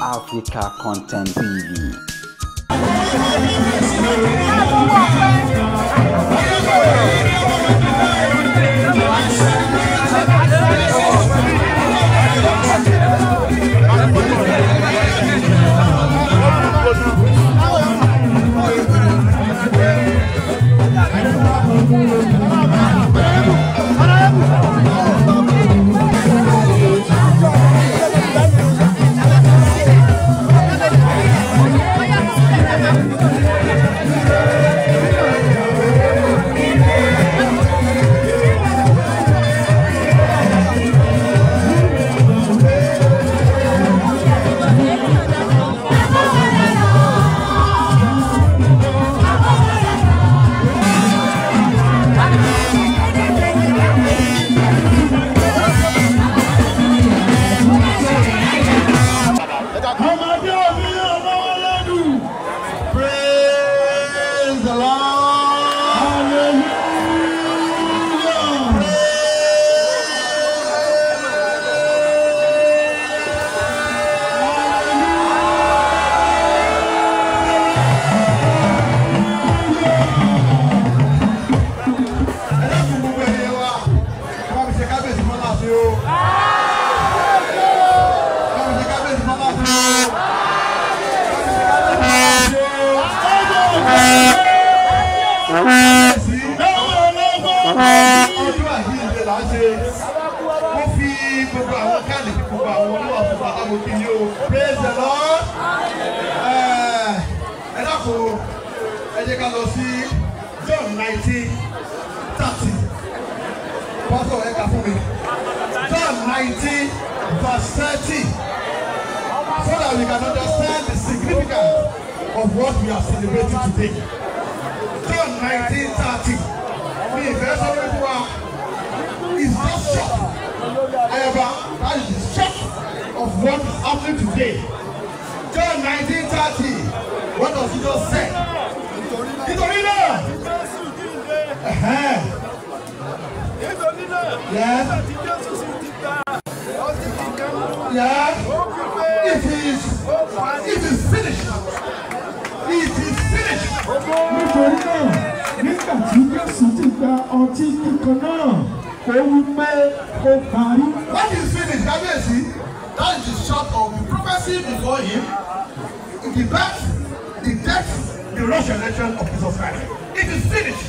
Africa Content TV. Praise the Lord. John 19:30. Pastor, John 19 verse 30. So that we can understand the significance of what we are celebrating today. John 19:30. The verse is just short. However, that is the short of what is happening today. John 19:30. What does he just say? Yes. Yeah. It is finished. It is finished. What is finished? That is the short of the prophecy before him. The birth, the death, the resurrection of Jesus Christ. It is finished.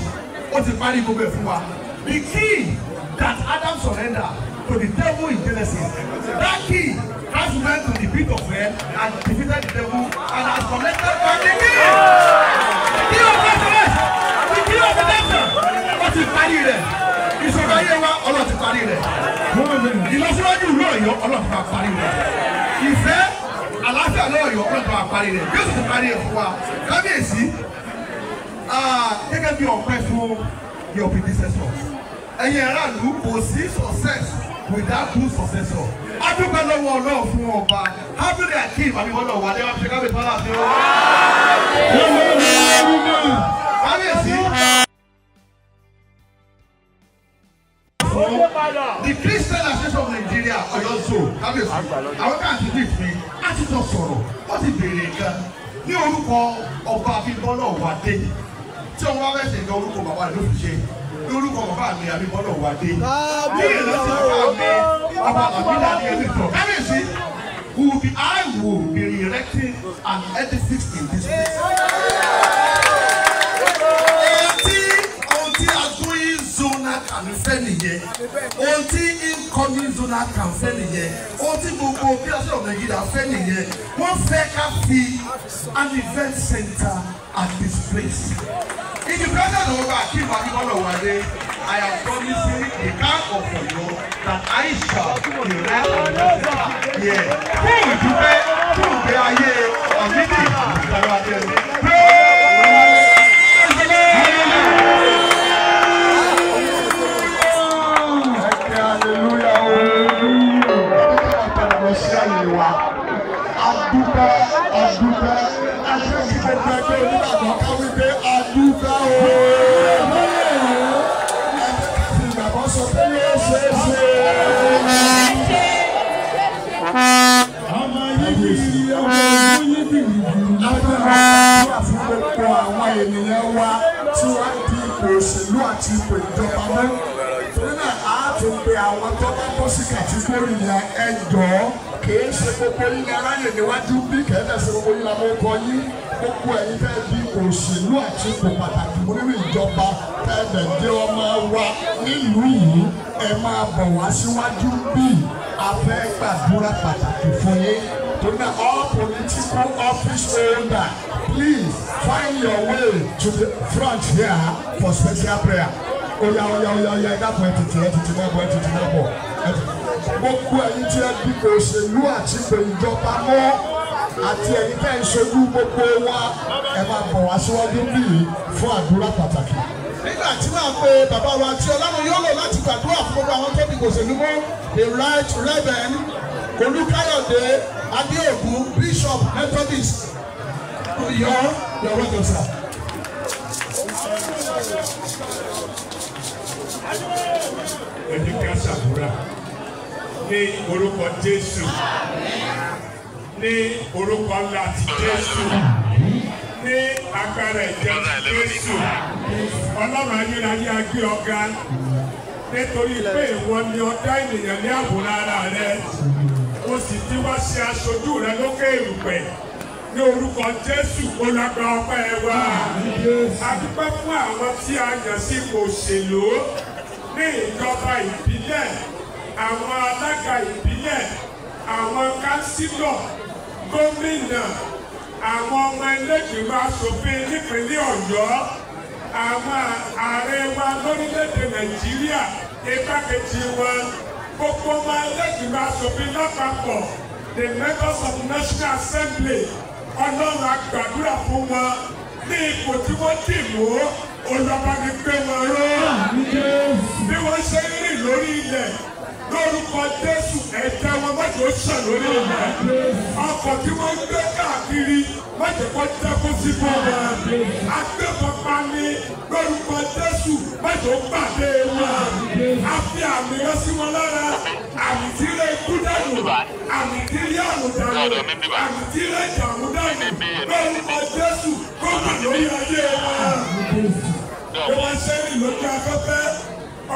What is the key that Adam surrendered to the devil in Genesis? That key has went to the pit of hell and defeated the devil and has collected back the key. The key of resurrection. The key of redemption. What is carrying there? It's a very a lot to carry there. The last one you know, you're a lot to carry there. He said, I love you, I know you're a lot to carry there. Just to carry it for can you see? Take a view of your predecessors. And you are who possess success without good successor. I don't know what love for, but how do they achieve? I mean, what are they have to come with us? The Christian Association of Nigeria are also. Àwọn kan ti dìtì mi, a ti jọ sọ̀rọ̀, wọ́n ti bèrè nǹkan ní orúkọ ọba Abímbọ́lá Òwádé. Tí wọ́n wá fẹ́ ṣe ní orúkọ bàbá rẹ̀ ló fi ṣe. Ní orúkọ bàbá mi Abímbọ́lá Òwádé. Ní ìrántí bàbá mi, ọba Àbílà ní ẹbí tọ̀. Kábíyèsí, I will be erecting an edifice in this place. Can fẹ́ nìyẹn, ohun tí incoming zona kan fẹ́ nìyẹn, ohun tí gbogbo bí a sọ̀rọ̀ Nàìjíríà fẹ́ nìyẹn, wọ́n fẹ́ ká fi an event center at this place. In the presence of Akeem Abímbọ́lá Òwádé, I am promising the camp of Oyo that I shall erect an event center here. Fún ìdúpẹ́ ayé ọ̀mídìí ìjọba adé. ènìyàn wa tí wọ́n di ipò òṣèlú àti ipò ìjọba mọ́. Torí náà a tún pe àwọn tó bá bọ́ sí kàtígórì yẹn ẹ jọ̀ọ́ kìí ṣe gbogbo yín ní aráyè níwájú bí kẹ́ẹ́dẹ̀ ṣe gbogbo yín la mọ́ kọ yín. Gbogbo ẹ̀yin fẹ́ di òṣèlú àti ipò pàtàkì nínú ìjọba kẹ́ẹ́dẹ̀ jẹ́ ọmọ wa nílùú yìí ẹ máa bọ̀ wá síwájú bí a fẹ́ gbàdúrà pàtàkì fún yín. Torí náà all political office holder please find your way to the front here for special prayer. Oya ẹ dàpọ̀ ẹ tètè mẹ́bọ̀ gbogbo ẹ̀yin tí ẹ di òṣèlú àti ipò ìjọba mọ́ àti ẹ̀yin tẹ́ ń ṣojú gbogbo wa ẹ máa bọ̀ wá síwájú bíi fún àdúrà pàtàkì. Nígbà tí wọ́n pe bàbá wa tí Ọlọ́run yóò lò láti gbàdúrà fún gbogbo àwọn tó di òṣèlú mọ́ the right reverend Olúkáyọ̀dé Adéògùn Bishop Methodist Ọ̀yọ́ yọ̀wọ́ tó sà. Ẹni ká ṣàdúrà ní orúkọ Jésù, ní orúkọ ńlá ti Jésù, ní agbára ẹ̀jẹ̀ ti Jésù. Ọlọ́run ayérayé agbé ọ̀gá nítorí pé ìwọ ni ọ̀dá ènìyàn ní àwòrán ara rẹ. O sì ti wá ṣe aṣojú rẹ lókè erùpẹ̀. Ní orúkọ Jésù olùgbà ọpẹ́ wa. A dúpẹ́ fún àwọn tí a yàn sí ipò òṣèlú ní ìjọba ìbílẹ̀, àwọn alága ìbílẹ̀, àwọn kánsílọ̀, gómìnà, àwọn ọmọ ẹlẹ́gbẹ̀mọ aṣòfin nípínlẹ̀ Ọ̀yọ́, àwọn ààrẹ wa lórílẹ̀‐èdè Nàìjíríà, igbákejì wọn, gbogbo ọmọ ẹlẹ́gbẹ̀mọ aṣòfin lápapọ̀, the members of the National Assembly. Ọlọ́run a gbàdúrà fún wọn ní ipò tí wọ́n dì mú olùbá ní gbé wọn ró. Bí wọ́n ṣe ń rìn lórí ilẹ̀ lórúkọ Jésù ẹ̀jẹ̀ wọn mọ́jọ́ sàn lórí ilẹ̀. Ọkọ̀ tí wọ́n ń gbé káàkiri mọ́jọ́ kó dẹ́kun sí fún wọn. Agbébọ̀pá ní lórúkọ Jésù mọ́jọ́ pàdé wọn. A fi àmì rẹ sí wọn lára. Àmì tí ilé ikú dànù, àmì tí ilé àrùn dànù, àmì tí ilé ìdààmú dànù, lórúkọ Jésù kó wà lórí ayé wọn. Bí wọ́n ṣe ń rìn lójú afẹ́fẹ́,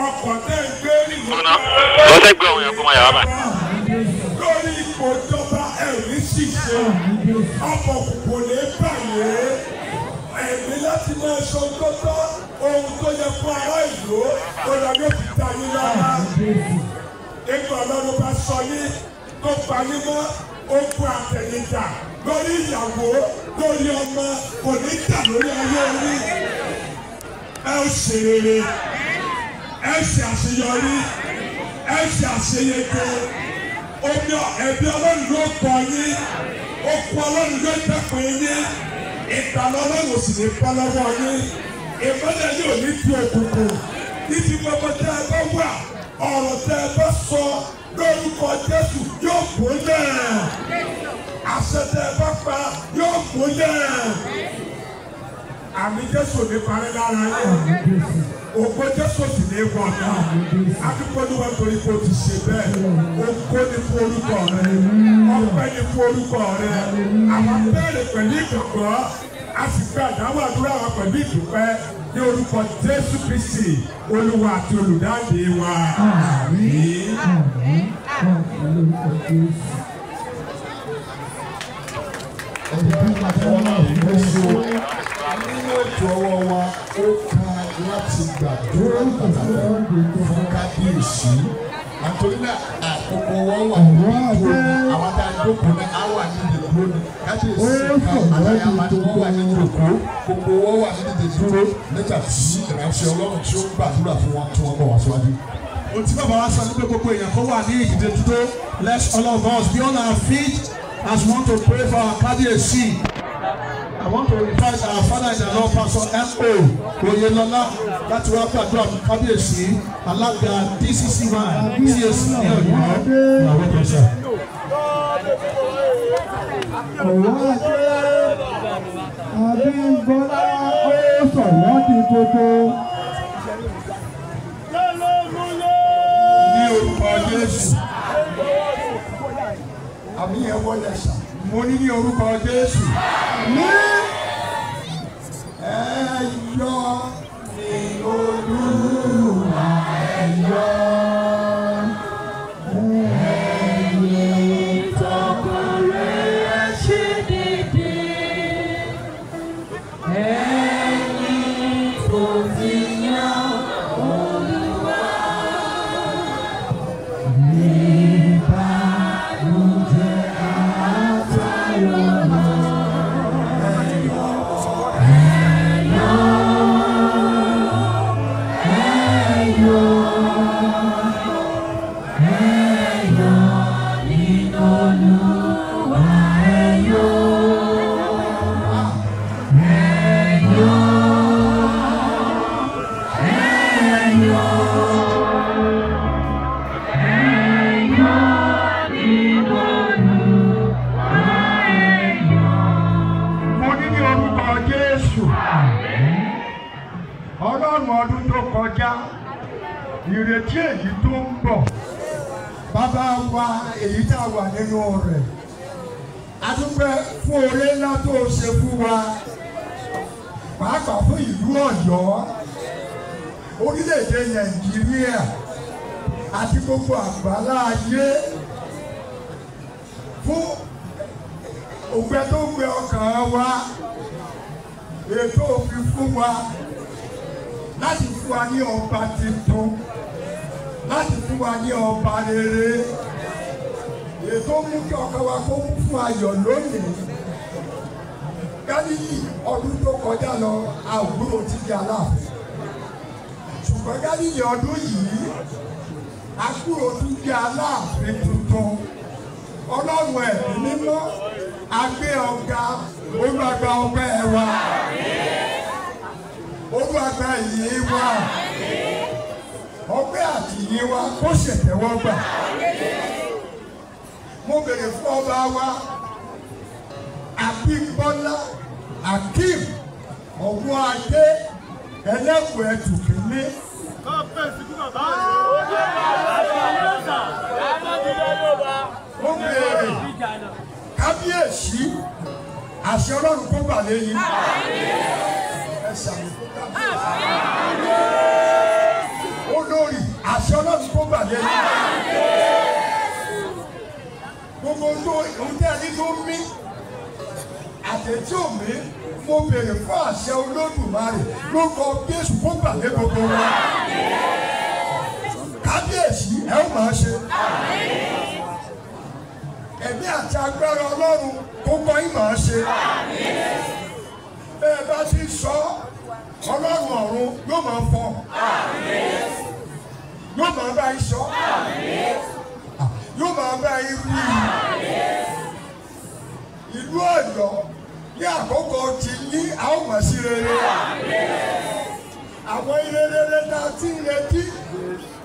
ọkọ̀ tẹ̀ ń gbé rìn lójú afẹ́fẹ́. Lọ́sẹ̀ gbé òun yẹn fún wa yàrá báyìí. Lórí ipò ìjọba ẹ̀rí ṣìṣe, ọkọ̀ kò lè bàyè. Ẹ̀mí láti máa ṣe ohun tó yẹ fún ará ìlú, ó lọ yóò fi ta yín lára. Ètò Ọlọ́run bá sọ yín tó pa yín mọ́ ogun àtẹ̀yìntà lórí ìyàwó lórí ọmọ kò ní jà lórí ayé orí. Ẹ ó ṣe rere, ẹ ṣe àṣeyọrí, ẹ ṣe àṣeyege. Omi ẹ̀bí Ọlọ́run ló pọ̀ yín, okun Ọlọ́run ló dẹ́kun yín, ìgbàlọ́ Ọlọ́run sì ní bọ́ lọ́wọ́ yín. Ìmọ́lẹ̀ yóò ní ti òkùnkùn, níbi gbogbo tẹ́ ẹ bá wà. Ọ̀rọ̀ tẹ́ ẹ bá sọ lórúkọ Jésù yóò gbólẹ̀. Àṣẹ tẹ́ ẹ bá pa yóò gbólẹ̀. Àmì Jésù ní parí lára yẹn. Ògo Jésù sì ní wọ̀ náà. Akíkọ́dúnwá torí kò ti ṣe bẹ́ẹ̀. Ògo ní fún orúkọ rẹ̀. Ọpẹ́ ní fún orúkọ rẹ̀. Àwọn bẹ̀rẹ̀ pẹ̀lú ìgbàgbọ́. A sì gba àdáwọ̀ àdúrà wa pẹ̀lú ìdúpẹ́ ní orúkọ Jésù Kristi Olúwa àti olùdáǹdè wa. Àmín. Nínú ètò ọwọ́ wa ó kan láti gbàdúrà pàtàkì fún kábíyèsí. Àtòrí náà àkókò wọn wà ní ìdúró ní àwọn tá a jókòó ní àwà ní ìdúró ní kábíyèsí ká àtàyà máa ní wọ́n wà ní ìdòkó gbogbo wọn wà ní ìdúró nígbà tí ìránṣẹ́ Ọlọ́run tí ó gbàdúrà fún wọn tí wọ́n bọ̀ wá síwájú. Ohun tí bàbá wa sọ ní pé gbogbo èèyàn kó wà ní ìdíje dúró. Let's all of us be on our feet as we want to pray for our kábíyèsí. I want to invite our father in the Lord, Pastor M.O. Oyelola, láti wá gbàdúrà fún kábíyèsí alága DCC1 CAC ní Ọ̀yọ́. Ìyàwó tó sọ. Abímbọ́lá ó sọ̀rọ̀ di gbogbo. Ní orúkọ Jésù. Àmì yẹn wọlé sàn. Mo ní orúkọ Jésù. ẹ̀yọ́ ní Olúwa ẹ̀yọ́. Ọdún tó kọjá ìrètí èyí tó ń bọ̀ bàbá wa èyí tá a wà nínú rẹ̀ a dúpẹ́ fún oore ńlá tó ṣe fún wa pàápàá fún ìlú Ọ̀yọ́ orílẹ̀-èdè Nàìjíríà àti gbogbo àgbálá ayé fún ògbẹ tó gbẹ ọkàn wa ètò òfin fún wa láti fún wa ní ọba tuntun láti fún wa ní ọba rere ètò mú kí ọkàn wa kó kún fún ayọ̀ lónìí. Gálílì ọdún tó kọjá lọ àwúrò ti di Aláàfin ṣùgbọ́n Gálílì ọdún yìí àkúrò tún di Aláàfin tuntun. Ọlọ́run ẹ̀mí mímọ́ agbé ọ̀gá olùgbàgbà ọgbẹ́ ẹ̀ wá olùgbàgbà ìyè wá ọgbẹ́ àti ìyè wá kó ṣètẹ́wọ́ gbà. Mo bèrè fún ọba wa Abímbọ́lá Akeem ọ̀gbọ́n adé ẹlẹ́kùn ẹ̀tù kìíní. Mo bèrè kábíyèsí àṣẹ Ọlọ́run kó bà lẹ́yìn. Ẹ ṣàmùkú kábíyèsí. Olórí àṣẹ Ọlọ́run kó bà lẹ́yìn. Gbogbo ohun tí ẹni tó mí àtẹ̀tí òmí mo bèrè fún àṣẹ Olódùmarè lórúkọ Jésù kó bà lé gbogbo wa. Kábíyèsí ẹ ó máa ṣe. Ẹ̀mí àti agbára Ọlọ́run kó kọ́ yín máa ṣe. Bẹ́ẹ̀ bá ti sọ Ọlọ́run ọ̀run yóò máa fọ. Yóò máa bá yín sọ. Yóò máa bá yín wí. Ìlú Ọ̀yọ́ ní àkókò ti ní a ó mọ̀ sí rere. Àwọn ire rere náà ti ń retí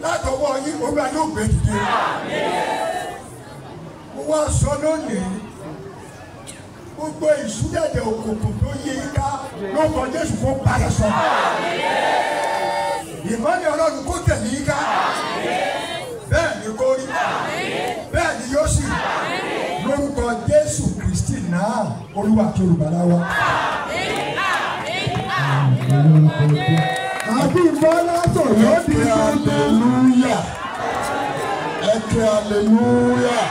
látọwọ́ yín Olúwa yóò gbé dìde. Mo wá sọ lónìí gbogbo ìṣúdẹ̀dẹ̀ òkùnkùn tó yí ká lórúkọ Jésù kó parẹ́ sọ. Ìmọ́lẹ̀ Ọlọ́run kó tẹ̀lé yí ká. Bẹ́ẹ̀ ni kó rí. Bẹ́ẹ̀ ni yóò sì lórúkọ Jésù Kristi náà Olúwa tó olùgbàlà wa. Abímbọ́lá sọ̀rọ̀ di hallelujah. Ẹ kí hallelujah.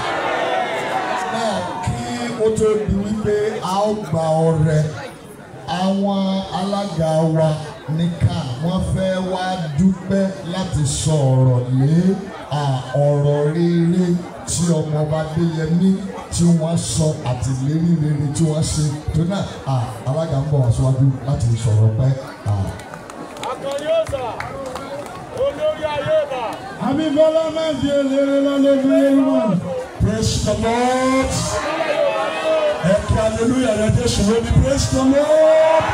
Náà kí ó tó di wípé a ó gba ọrẹ àwọn alága wa níkà wọ́n fẹ́ wá dúpẹ́ láti sọ ọ̀rọ̀ lé ọ̀rọ̀ rere tí ọmọọba Adéyẹmí tí wọ́n sọ àti ìlérí rere tí wọ́n ṣe tó náà alága ń bọ̀ wá síwájú láti sọ̀rọ̀ pẹ́. Akọni ọ̀sà olórí ayé bá. Abímbọ́lá máa ń di eléré lálẹ́ wọn. Praise the Lord. Ẹ kí hallelujah rẹ Jésù lórí praise the Lord.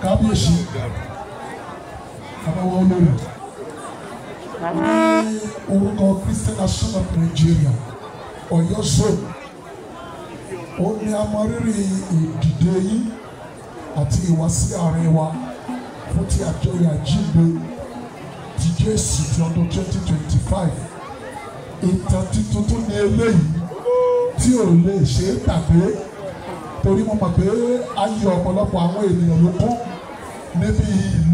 Kábíyèsí àbáwọ̀ olórí ní orúkọ Christian Nation of Nigeria Ọ̀yọ́ zone ó ní amọ̀rírì ìdìde yìí àti ìwàsí àárín wa fún ti àjọyọ̀ àjíǹde ti Jésù ti ọdún 2025 ìtàn tuntun tó ní eléyìí tí ò lè ṣe é gbàgbé torí mo mọ̀ pé ayé ọ̀pọ̀lọpọ̀ àwọn ènìyàn ló kún níbi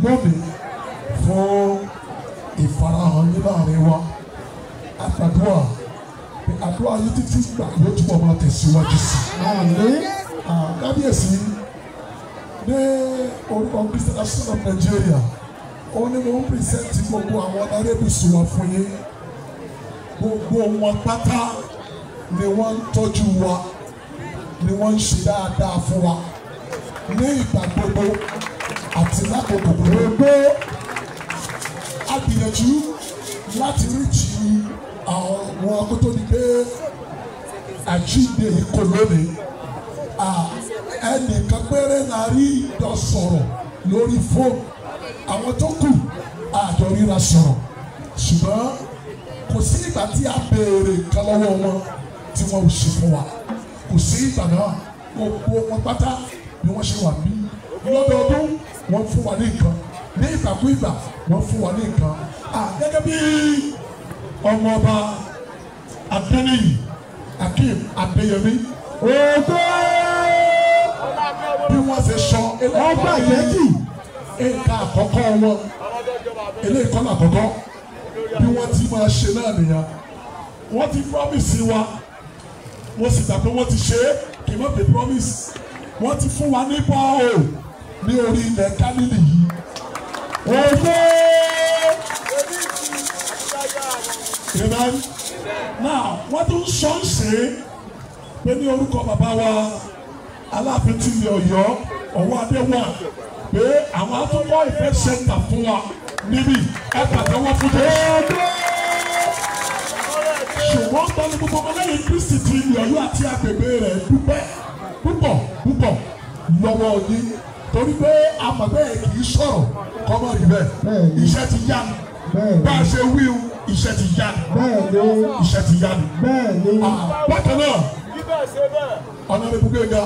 lónìí fún ìfarahàn yín láàrin wa. Àgbàdua pé àdúrà yìí títí gbà yóò túbọ̀ máa tẹ̀síwájú sí i. Kábíyèsí ní orúkọ Christian Association of Nigeria ó ní mo ń pèsèntì gbogbo àwọn ọ̀nàrẹ́bùsùn wa fún yín. Gbogbo wọn pátá ni wọ́n ń tọ́jú wa ni wọ́n ń ṣe dáadáa fún wa ní ìgbà gbogbo àti lákòókò gbogbo. A gbìyànjú láti ríjì àwọn akótó ni pé àjíǹde yìí kò lónìí. Ẹnìkan péré la rí jọ sọ̀rọ̀ lórí fóònù, àwọn tó kù àjọ ríra sọ̀rọ̀, ṣùgbọ́n kò sí ìgbà tí a béèrè nǹkan lọ́wọ́ wọn tí wọn ò ṣe fún wa. Kò sí ìgbà náà, gbogbo wọn pátá ni wọ́n ṣe wà bí lọ́dọọdún wọ́n fún wa ní nǹkan, ní ìgbàkúìgbà wọ́n fún wa ní nǹkan. Gẹ́gẹ́ bí ọmọọba Adéníyì Akeem Adéyẹmí ògo bí wọ́n ṣe sọ ọgbà ìyẹ́jì nǹkan àkọ́kọ́ wọn eléyìí kọ́ làkọ́kọ́ bí wọ́n ti máa ṣe náà nìyẹn. Wọ́n ti promise wa, wọ́n sì gbà pé wọ́n ti ṣe é, kì í mọ̀ pé promise. Wọ́n ti fún wa ní bọ́ọ̀ ní orí ilẹ̀ Gálílì yìí. Ògo! Amen. Now, wọ́n tún sọ ń ṣe é pé ní orúkọ bàbá wa Aláàfin ti ilẹ̀ Ọ̀yọ́ Ọ̀wọ́ Adéwà pé àwọn atúbọ̀ ìfẹ́ center fún wa níbí ẹ pàtẹ́wọ́ fún Jésù. Ṣùgbọ́n gbọ́dọ̀ gbogbo ọmọlẹ́yìn Kristi ti ilẹ̀ Ọ̀yọ́ àti agbègbè rẹ̀ dúpẹ́ púpọ̀ lọ́wọ́ yín torí pé àmọ̀bẹ́ kì í sọ̀rọ̀ kọ́mọ rí bẹ́ẹ̀ iṣẹ́ ti yá ni bá a ṣe wí o iṣẹ́ ti yá ni iṣẹ́ ti yá ni. Bákan náà Honorable Gbénga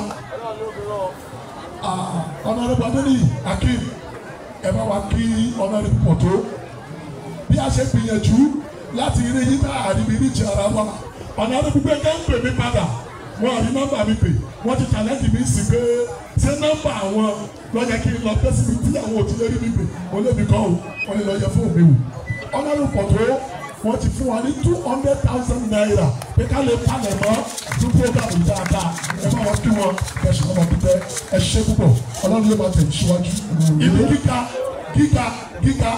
Honorable Adéníyì Akeem ẹ bá wa kí Honorable Pọ̀tó bí a ṣe gbìyànjú láti rí yín tá àríbi níjẹ ara wa. Honorable Gbénga ń pè mí padà wọ́n àrí nọ́mbà mi pè wọ́n ti challenge mi sí pé ṣé nọ́mbà àwọn lọ́yẹ kí n lọ pẹ́ síbi tí àwọn òtún lérí mi pè wọ́n lé mi kọ́ o wọ́n lè lọ yẹ fóònù mi wò. Honorable Pọ̀tó wọ́n ti fún wa ní 200,000 naira pé ká lè palẹ̀ mọ́ fún program dáadáa ẹ bá wọn kí wọn kẹsàn án wọn dúpẹ́ ẹ ṣe púpọ̀ Ọlọ́run yóò máa tẹ̀ síwájú ibi gíga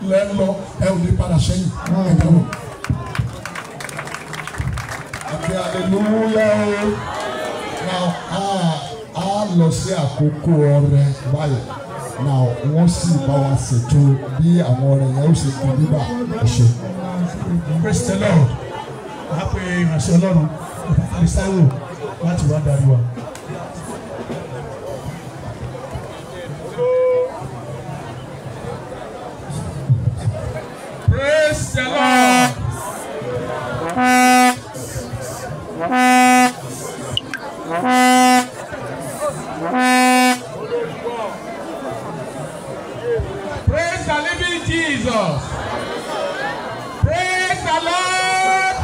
lẹ́ ń lọ ẹ ò lè padà sẹ́yìn ẹ dáwọ́. Hallelujah. Now a lọ sí àkókò ọrẹ báyìí. Now wọ́n sì bá wa ṣètò bí àwọn ọrẹ yẹn ó ṣe kú bíbá ẹ̀ṣẹ̀. Praise the Lord. A pe ìránṣẹ́ Ọlọ́run Kristiano láti wá darí wa. Praise the Lord. Praise the living Jesus. Praise the Lord.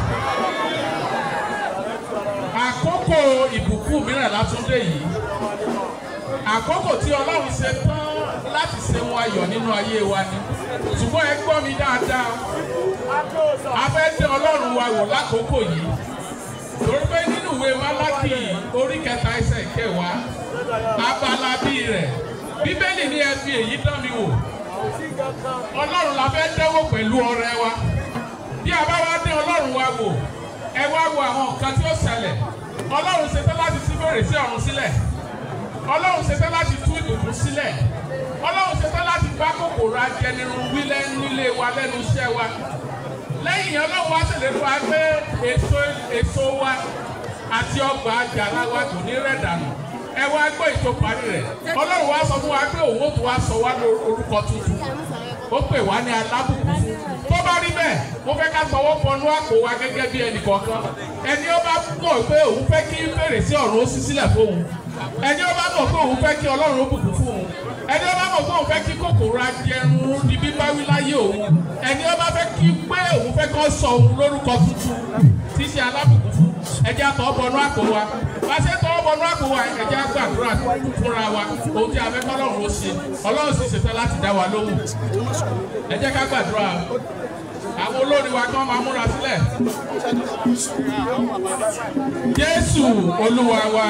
Àkókò ìbùkún mìíràn látúndé yìí. Àkókò tí Ọlọ́run ṣe tán láti ṣe wọn ayọ̀ nínú ayé wa ni. Ṣùgbọ́n ẹ gbọ́ mi dáadáa. A fẹ́ tẹ Ọlọ́run wa wò lákòókò yìí. Torí pé nínú ìwé Málákì orí 3 ẹsẹ̀ 10 abala bíi rẹ̀ Bíbélì ní ẹ fi èyí dán mi wò. Ọlọ́run la fẹ́ dẹ́wọ́ pẹ̀lú ọrẹ wa. Bí a bá wá dé Ọlọ́run wa wò, ẹ wá wo àwọn nǹkan tí ó ṣẹlẹ̀. Ọlọ́run ṣetán láti ṣí fèrèsé ọ̀run sílẹ̀. Ọlọ́run ṣetán láti tú ìbùkún sílẹ̀. Ọlọ́run ṣetán láti bá kòkòrò ajẹnirun wí nílé wa lẹ́nu iṣẹ́ wa. Lẹ́yìn Ọlọ́run wá ṣèlérí wa pé èso wa àti ọgbà àjàrà wa kò ní rẹ̀ dànù. Ẹ wá gbọ́ ètò parí rẹ̀. Ọlọ́run wá sọ fún wa pé òun ó tún wá sọ wá lórúkọ tuntun. Ó pè wá ní alábùkún. Tó bá rí bẹ́ẹ̀, mo fẹ́ ká sọwọ́ pọnú àpò wa gẹ́gẹ́ bí ẹnì kọ̀ọ̀kan. Ẹni ó bá mọ̀ pé òun fẹ́ kí fèrèsé ọ̀run ó ṣí sílẹ̀ fóun. Ẹni ó bá mọ̀ pé òun fẹ́ kí Ọlọ́run ó bùkún fún òun. Ẹni ó bá mọ̀ pé òun fẹ́ kí kòkòrò ajẹrun di bíbáwí láyé òun. Ẹni ó bá fẹ́ kí pé òun fẹ́ kọ́ sọ òun lórúkọ tuntun tí ṣe alábùkún fún. ẹjẹ́ àtọ̀ bọnú àpò wa bá ṣe tọ́ bọnú àpò wa ẹjẹ́ àgbàdúrà fúnra wa ohun tí a fẹ́ kọ́ Ọlọ́run ó ṣe Ọlọ́run sì ṣetán láti dá wa lóhùn ẹ jẹ́ ká gbàdúrà àwọn olórí wa kí wọ́n máa múra sílẹ̀ Jésù Olúwa wa.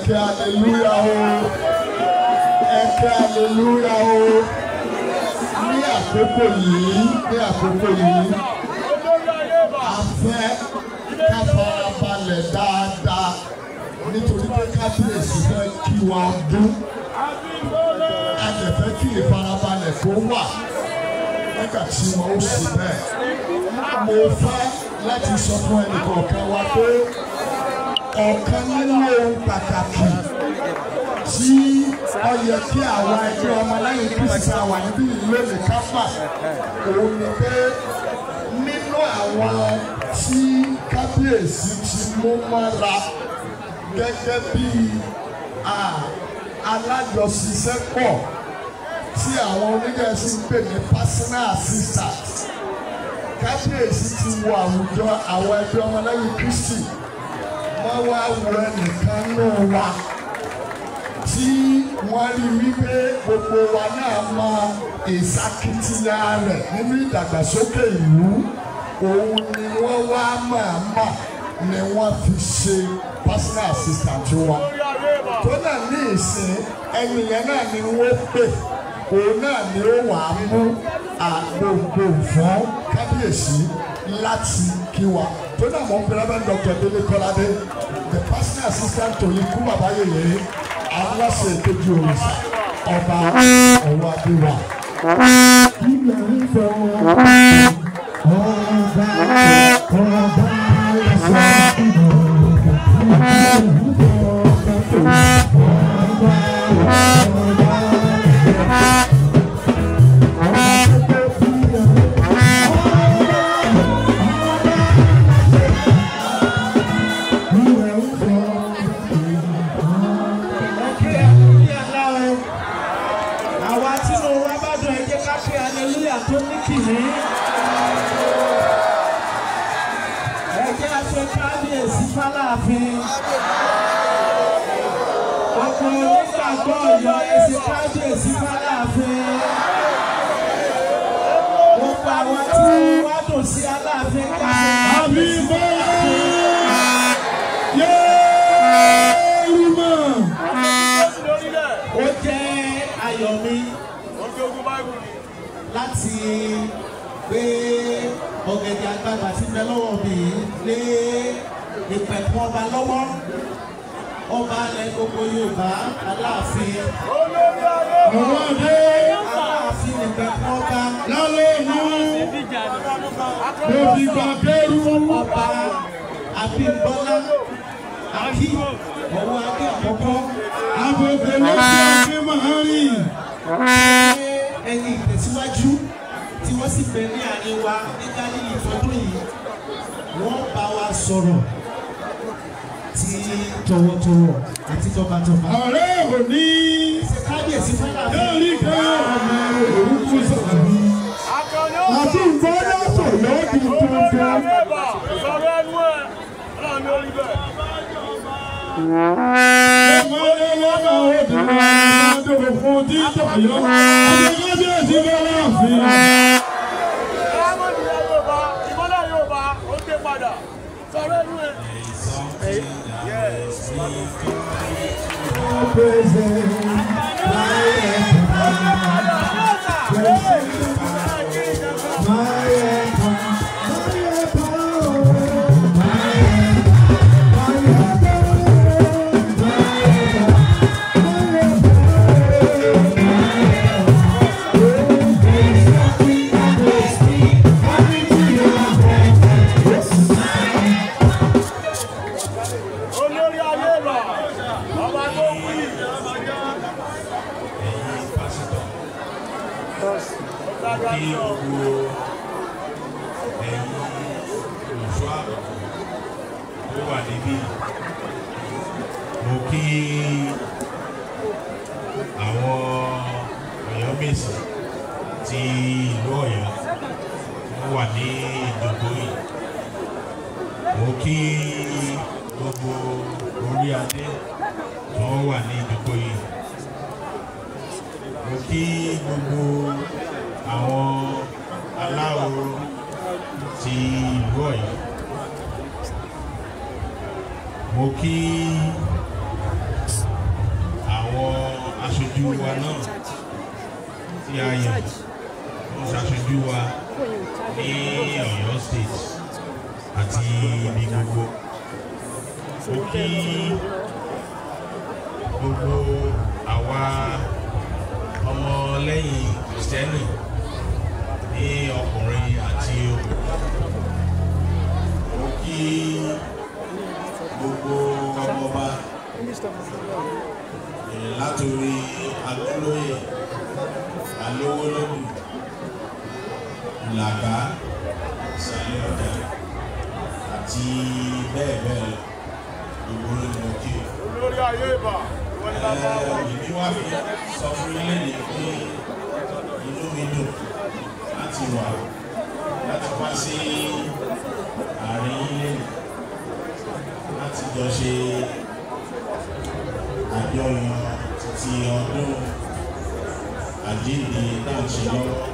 ẹ̀kẹ́ hallelujah o ẹ̀kẹ́ hallelujah o ní àkókò yìí a fẹ́ ká farabalẹ̀ dáadáa nítorí pé kábíyèsí fẹ́ kí wa ọdún a lè fẹ́ kí ìfarabalẹ̀ kó wà nígbà tí wọ́n ó sì bẹ́ẹ̀. Mo fẹ́ láti sọ fún ẹnìkọ̀ọ̀kan wa pé ọ̀kan nínú ohun pàtàkì tí ó yẹ kí àwọn ẹgbẹ́ ọmọlẹ́yìn Kristi àwà níbí lónìí ká mà òun ni pé nínú àwọn tí kábíyèsí ti mú mọ́ra gẹ́gẹ́ bí alájọṣiṣẹ́pọ̀ tí àwọn onígẹ̀ẹ́sì ń pè ní personal assistant. Kábíyèsí ti wo àwùjọ àwọn ẹgbẹ́ ọmọlẹ́yìn Kristi wọ́n wá wo ẹnìkan náà wá tí wọ́n rí wípé gbogbo wa náà mọ ìsakitiyan rẹ̀ nínú ìdàgbàsókè ìlú òun ni wọ́n wá mọ̀ọ́mọ̀ ni wọ́n fi ṣe personal assistant wa tó náà ní ìsìn ẹni yẹn náà ni wọ́n pè òun náà ni ó wà á mú àgbògbò fún kábíyèsí láti kí wa tó náà mọ̀ ń pẹ́rẹ́ bẹ́ẹ̀ Dr. Dele Kolade the personal assistant to ikú bàbá yèyé aláṣẹ ìkejì òrìṣà ọba ọwọ́ adéwà. Ìgbà ń sọ ọba láti gbé ọ̀gẹ̀dẹ̀ àgbàgbà tí bẹ lọ́wọ́ mi lé ìpẹ̀kun ọba lọ́wọ́ ọba alẹ́ gbogbo Yorùbá Aláàfin Aláàfin ìpẹ̀kun ọba lálẹ́nu lóbi gbàgbẹ́rù ọba Abímbọ́lá Akí ọwọ́ Akí àkọ́kọ́ agbègbè lọ́sí Akí mahari ẹni ìtẹ̀síwájú tí wọ́n sì bẹ̀ ní àárín wa ní Gálílì ìtọ́jú yìí wọ́n bá wa sọ̀rọ̀ ti tọ̀wọ̀tọ̀wọ̀ àti tọkàntọkàn. ọ̀rẹ́ ò ní kábíyèsí fúnra mi. lórí kan ọmọ orúkú sọ̀rọ̀ mi. àti ìgbọ́dọ̀ sọ̀rọ̀ di tuntun. sọ̀rọ̀ ẹnu ẹ̀ náà ní orí bẹ́ẹ̀. ọmọdé lọ́nà òdì máa ń dòwò fún títọ̀ yọ. àti kábíyèsí fúnra mi. ìmọ̀lẹ̀ Yorùbá ó dé padà sọ̀rọ̀ ẹnu ẹ̀. kí gbogbo ẹ̀yin olùṣọ́ àgùntàn tó wà níbí. Mo kí àwọn Ọ̀yọ́mèsì ti ìlú Ọ̀yọ́ tó wà ní ìjókòó yìí. Mo kí gbogbo orí adé tó wà ní ìjókòó yìí. Mo kí gbogbo àwọn aláwo ti ìlú Ọ̀yọ́. Mo kí aṣojú wa náà tí a yàn tó ṣaṣojú wa ní Ọ̀yọ́ state àti ibi gbogbo. Mo kí gbogbo àwa ọmọ lẹ́yìn Kristẹni ní ọkùnrin àti obìnrin. Mo kí gbogbo ọmọọba látòrí Adúlóyè, Alówólódù, Ìlàgá, Ìsàlẹ̀ Ọ̀dà àti bẹ́ẹ̀ bẹ́ẹ̀ lọ. Gbogbo ló ní mo kí o. Olórí ayé ìbà. Ìbí wá fi sọ fún ilé ní pé inú mi dùn láti wá sí àárín ilé láti jọ ṣe àjọyọ̀ títí ọdún àjíǹde náà ṣe lọ́wọ́.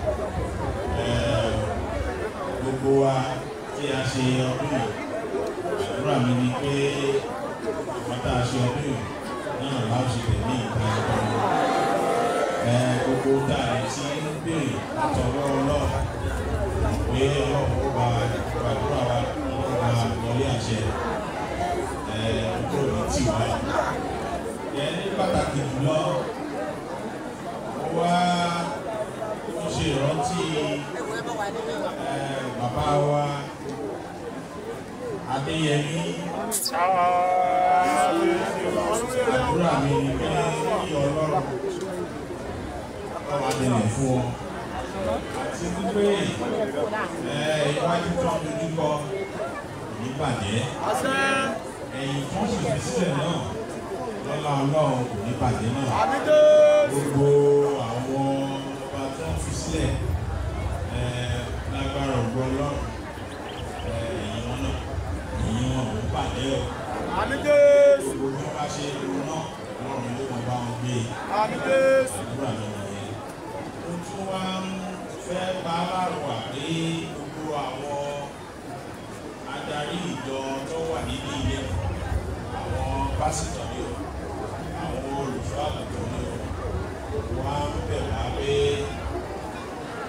Gbogbo wa tí a ṣe ọdún yìí, àdúrà mi ni pé àwọn tá a ṣe ọdún yìí náà láti tẹ̀lé ìta ẹ̀kọ́. Gbogbo dáa tí ń béèrè látọwọ́ Ọlọ́run pé Ọlọ́run ó bá gbàdúrà wa, ó bá wọlé àṣẹ kúrò ní tiwa. Ní pàtàkì jùlọ, ó ṣe ìrántí bàbá wa Adéyẹmí. Àdúrà mi ni pé kí Ọlọ́run adẹ̀lẹ̀ fún ọ àti wípé iwájú tó ń dojúkọ ní bàjẹ́, ẹ̀yìn tó sì fi sílẹ̀ náà lọ́lá Ọlọ́run kò ní bàjẹ́ náà. Gbogbo àwọn ọba tó ń fi sílẹ̀ lágbára ògbó Ọlọ́run ẹ̀yìn wọn náà kò ní bàjẹ́ o. Gbogbo bí wọ́n bá ṣe ìlú náà Ọlọ́run yóò máa bá wọn gbé àdúrà mi nìyẹn. Ó tún wá ń fẹ́ bá wà pé gbogbo àwọn adarí ìjọ tó wà nínú ilé, àwọn pásítọ̀ ni o, àwọn olùṣọ́ àgùntàn ni o, wọ́n á bẹ̀ wá pé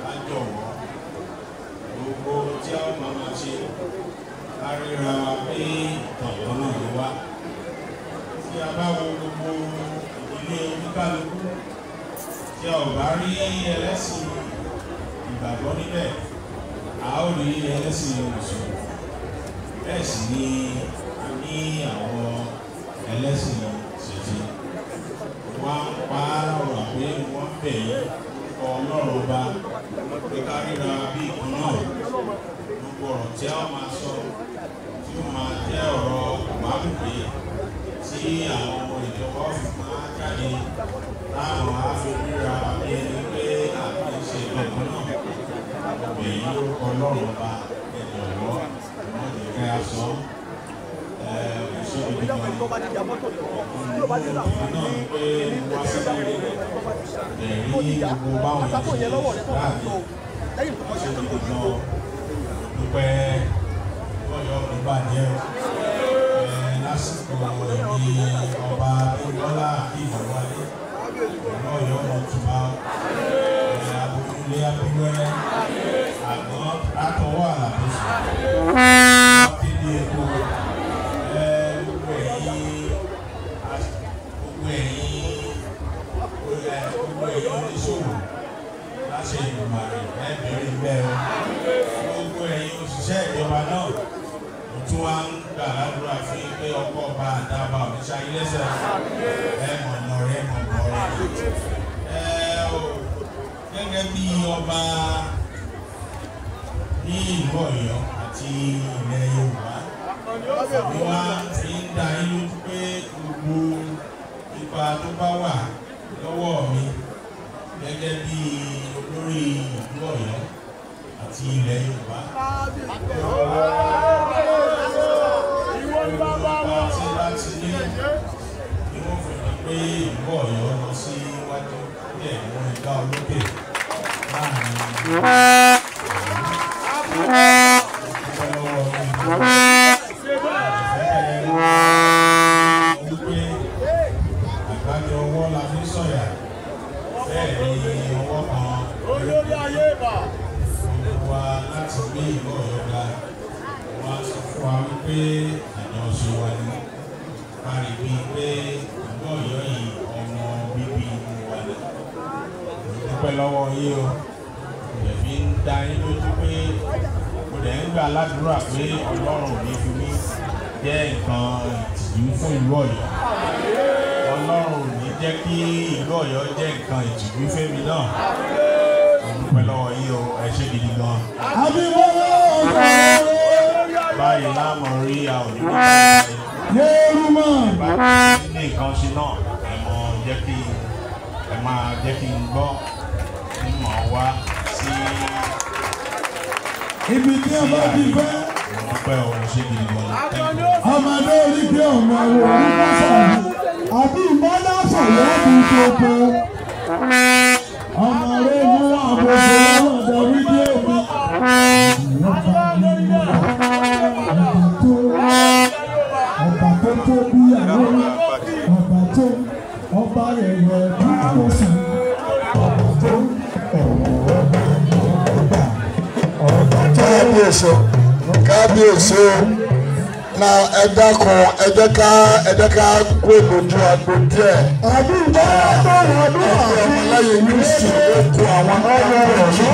ká jọ̀wọ́ gbogbo tí a máa ṣe ká ríra wa pé ọ̀tọ̀ náà ló wá. Tí a bá wo gbogbo ìdílé oníkálukú, tí a ò bá rí ẹlẹ́sìn ìgbàgbọ́ níbẹ̀, a ó rí ẹlẹ́sìn Mùsùlùmí. Bẹ́ẹ̀ sì ni a ní àwọn ẹlẹ́sìn ṣèṣe. Wọ́n á pa ọ̀rọ̀ pé wọ́n bẹ̀ yín Ọlọ́run ọba pé ká ríra bí ìkan náà. Gbogbo ọ̀rọ̀ tí a máa sọ tí ó máa jẹ́ ọ̀rọ̀ ìbáwípé tí àwọn ọmọ ìjọba ọ̀fìn máa jáde láwọn afẹ́ríra bí ẹni pé àti ṣe ìkan náà. Èyí lórúkọ Ọlọ́run ọba ẹ̀jọ̀wọ́ wọ́n lè kẹ́ aṣọ ẹ̀ṣọ́ ìdíje náà pé wá sí ilé ẹ̀rí gbogbo báwọn yẹn ṣe láàbí ẹ̀ṣọ́ ìdíje náà dúpẹ́ lọ́yọ̀ ìbàjẹ́ lásìkò ìbí ọba Abímbọ́lá Ìwọ̀wálé lọ́yọ̀ ọ̀túnba abúlé abúlé àgbọn látọwọ́ àlàbọ̀sọ̀ ọ̀tẹ̀lẹ̀ èkó gbogbo ẹ̀yin oníṣòwò láṣẹ ìgbìmọ̀ rẹ̀ ẹ̀bẹ̀rẹ̀ bẹ́ẹ̀ o. Gbogbo ẹ̀yin òṣìṣẹ́ ìjọba náà mo tún wá ń gbà ládùúrà fún pé ọkọ̀ ọba àdábà òníṣà ilẹ̀ṣẹ̀ ẹ̀mọ̀nà rẹ̀ mọ̀mọ́ rẹ̀. Gẹ́gẹ́ bí ọba ní ìlú Ọ̀yọ́ àti ilẹ̀ Yorùbá, àbí wá fi ń dá yín lójú pé gbogbo ipa tó bá wà lọ́wọ́ mi gẹ́gẹ́ bí olórí ìlú Ọ̀yọ́ àti ilẹ̀ Yorùbá. Àti láti ní ni wọ́n fi hàn pé ìlú Ọ̀yọ́ lọ sí iwájú bí ẹ̀wọ̀n ìgbà olókè láàrin àgbájọ ọwọ́ la fi sọ̀yà bẹ́ẹ̀ ni ọwọ́ kan olórí ayé ìbà. wa láti gbé ìlú Ọ̀yọ́ ga wọ́n sọ fún wa wípé àjọṣe wa ni a rí bíi pé ìlú Ọ̀yọ́ yìí ọmọ bíbí inú wa ni. Dúpẹ́ lọ́wọ́ yín o ẹ̀mí ń dá yín lójú pé mo dẹ̀ ń gbà ládùúrà pé Ọlọ́run ò ní fi mí jẹ́ nǹkan ìtìjú fún ìlú Ọ̀yọ́. Ọlọ́run ò ní jẹ́ kí ìlú Ọ̀yọ́ jẹ́ nǹkan ìtìjú fẹ́mi náà. Dúpẹ́ lọ́wọ́ yín o ẹ ṣé gidi gan. Báyìí láàmú rí àwọn onímọ̀ báyìí ní nǹkan ṣe náà ẹ máa jẹ́ kí n gbọ́ mọ̀ wá sí ibi tí a bá ti fẹ́. Dúpẹ́ o ṣé gidi gan. Ọmọdé orí bí ọmọ ẹ̀rọ onígbà sọ̀rọ̀ àbí ìmọ̀lá sọ̀rọ̀ ẹ̀bí gbogbo. Ọmọ rẹ̀ mú àbòsí lọ́wọ́dọ̀ orí bí omi. Ọba tó tó bí àwọn ọba tó ọba rẹ̀ rẹ̀ bí kò sí. Ọba tó kábíyèsí na ẹ dákun ẹ jẹ́ ká kó ìbòjú àgbo díẹ̀. Àbí ìjọba tó wà ní ọmọlẹ́yìn ní ìsìn ó kó àwọn ọmọ rẹ̀.